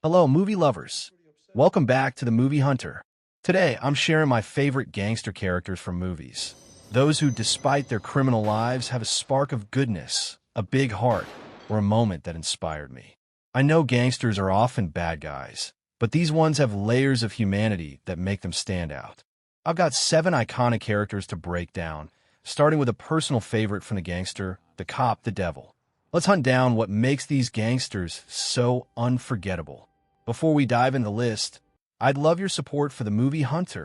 Hello, movie lovers. Welcome back to the Movie Hunter. Today, I'm sharing my favorite gangster characters from movies. Those who, despite their criminal lives, have a spark of goodness, a big heart, or a moment that inspired me. I know gangsters are often bad guys, but these ones have layers of humanity that make them stand out. I've got 7 iconic characters to break down, starting with a personal favorite from the gangster, the cop, the devil. Let's hunt down what makes these gangsters so unforgettable. Before we dive in the list, I'd love your support for the Movie Hunter.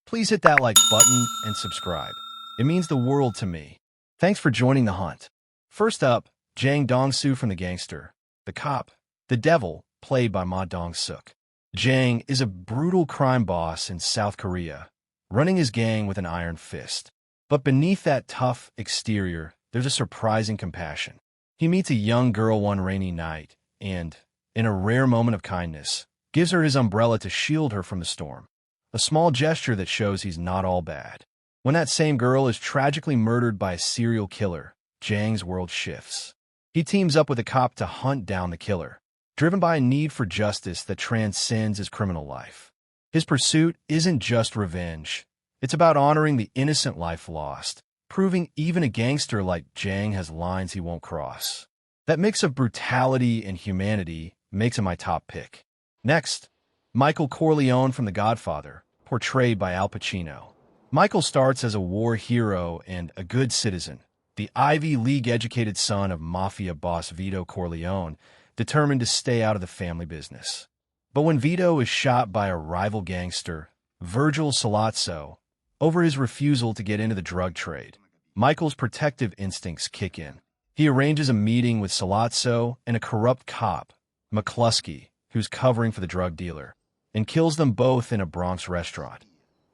Please hit that like button and subscribe. It means the world to me. Thanks for joining the hunt. First up, Jang Dong-su from The Gangster, the cop, the devil, played by Ma Dong-suk. Jang is a brutal crime boss in South Korea, running his gang with an iron fist. But beneath that tough exterior, there's a surprising compassion. He meets a young girl one rainy night and, in a rare moment of kindness, gives her his umbrella to shield her from the storm. A small gesture that shows he's not all bad. When that same girl is tragically murdered by a serial killer, Jang's world shifts. He teams up with a cop to hunt down the killer, driven by a need for justice that transcends his criminal life. His pursuit isn't just revenge. It's about honoring the innocent life lost, proving even a gangster like Jang has lines he won't cross. That mix of brutality and humanity makes him my top pick. Next, Michael Corleone from The Godfather, portrayed by Al Pacino. Michael starts as a war hero and a good citizen, the Ivy League-educated son of mafia boss Vito Corleone, determined to stay out of the family business. But when Vito is shot by a rival gangster, Virgil Sollozzo, over his refusal to get into the drug trade, Michael's protective instincts kick in. He arranges a meeting with Sollozzo and a corrupt cop, McCluskey, who's covering for the drug dealer, and kills them both in a Bronx restaurant.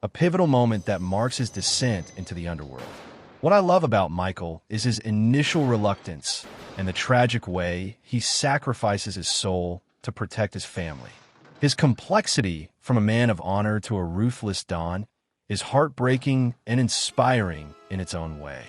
A pivotal moment that marks his descent into the underworld. What I love about Michael is his initial reluctance and the tragic way he sacrifices his soul to protect his family. His complexity, from a man of honor to a ruthless Don, is heartbreaking and inspiring in its own way.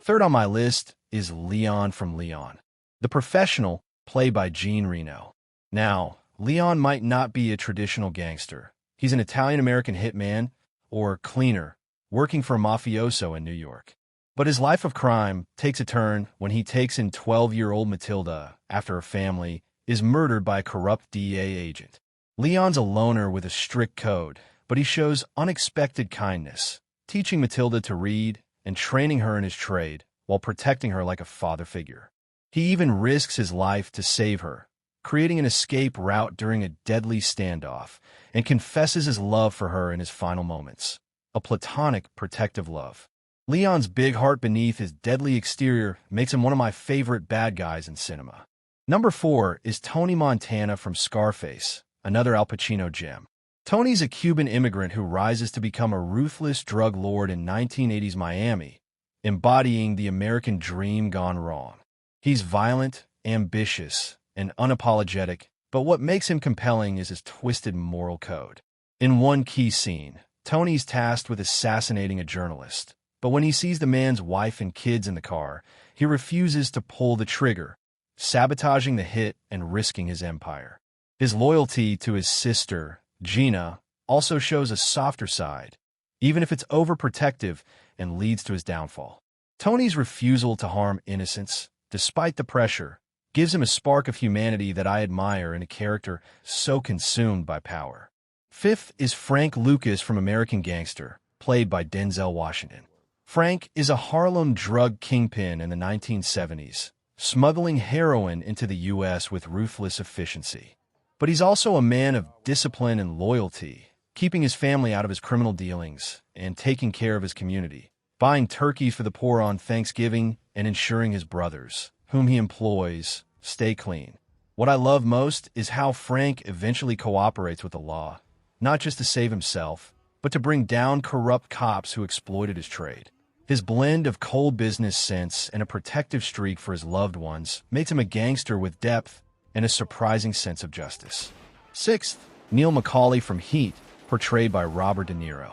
Third on my list is Leon from Leon, the professional, played by Jean Reno. Now, Leon might not be a traditional gangster. He's an Italian-American hitman, or cleaner, working for a mafioso in New York. But his life of crime takes a turn when he takes in 12-year-old Matilda after her family is murdered by a corrupt DEA agent. Leon's a loner with a strict code, but he shows unexpected kindness, teaching Matilda to read and training her in his trade while protecting her like a father figure. He even risks his life to save her, creating an escape route during a deadly standoff, and confesses his love for her in his final moments. A platonic, protective love. Leon's big heart beneath his deadly exterior makes him one of my favorite bad guys in cinema. Number 4 is Tony Montana from Scarface, another Al Pacino gem. Tony's a Cuban immigrant who rises to become a ruthless drug lord in 1980s Miami, embodying the American dream gone wrong. He's violent, ambitious, and unapologetic, but what makes him compelling is his twisted moral code. In one key scene, Tony's tasked with assassinating a journalist, but when he sees the man's wife and kids in the car, he refuses to pull the trigger, sabotaging the hit and risking his empire. His loyalty to his sister, Gina, also shows a softer side, even if it's overprotective and leads to his downfall. Tony's refusal to harm innocents, despite the pressure, gives him a spark of humanity that I admire in a character so consumed by power. Fifth is Frank Lucas from American Gangster, played by Denzel Washington. Frank is a Harlem drug kingpin in the 1970s, smuggling heroin into the U.S. with ruthless efficiency. But he's also a man of discipline and loyalty, keeping his family out of his criminal dealings and taking care of his community, buying turkeys for the poor on Thanksgiving and ensuring his brothers, whom he employs, stay clean. What I love most is how Frank eventually cooperates with the law, not just to save himself, but to bring down corrupt cops who exploited his trade. His blend of cold business sense and a protective streak for his loved ones makes him a gangster with depth and a surprising sense of justice. Sixth, Neil McCauley from Heat, portrayed by Robert De Niro.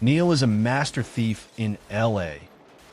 Neil is a master thief in L.A.,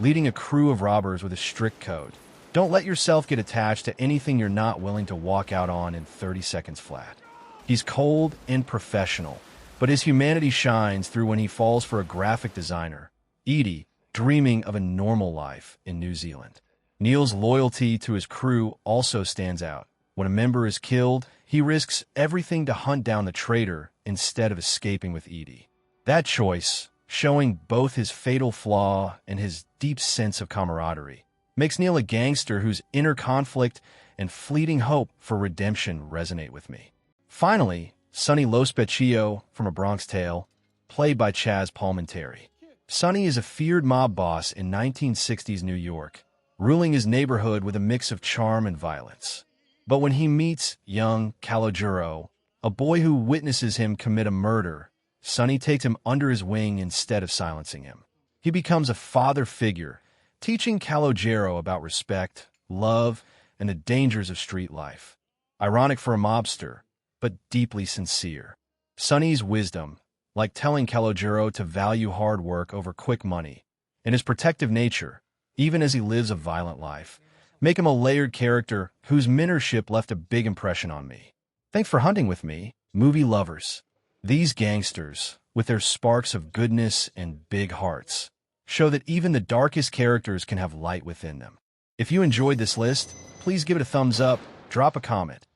leading a crew of robbers with a strict code. Don't let yourself get attached to anything you're not willing to walk out on in 30 seconds flat. He's cold and professional, but his humanity shines through when he falls for a graphic designer, Edie, dreaming of a normal life in New Zealand. Neil's loyalty to his crew also stands out. When a member is killed, he risks everything to hunt down the traitor instead of escaping with Edie. That choice, showing both his fatal flaw and his deep sense of camaraderie, makes Neil a gangster whose inner conflict and fleeting hope for redemption resonate with me. Finally, Sonny Lo Specchio from A Bronx Tale, played by Chaz Palminteri. Sonny is a feared mob boss in 1960s New York, ruling his neighborhood with a mix of charm and violence. But when he meets young Calogero, a boy who witnesses him commit a murder, Sonny takes him under his wing instead of silencing him. He becomes a father figure, teaching Calogero about respect, love, and the dangers of street life. Ironic for a mobster, but deeply sincere. Sonny's wisdom, like telling Calogero to value hard work over quick money, and his protective nature, even as he lives a violent life, make him a layered character whose mentorship left a big impression on me. Thanks for hunting with me, movie lovers. These gangsters, with their sparks of goodness and big hearts, show that even the darkest characters can have light within them. If you enjoyed this list, please give it a thumbs up, drop a comment.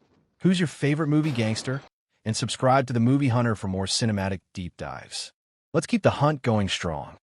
Who's your favorite movie gangster? And subscribe to the Movie Hunter for more cinematic deep dives. Let's keep the hunt going strong.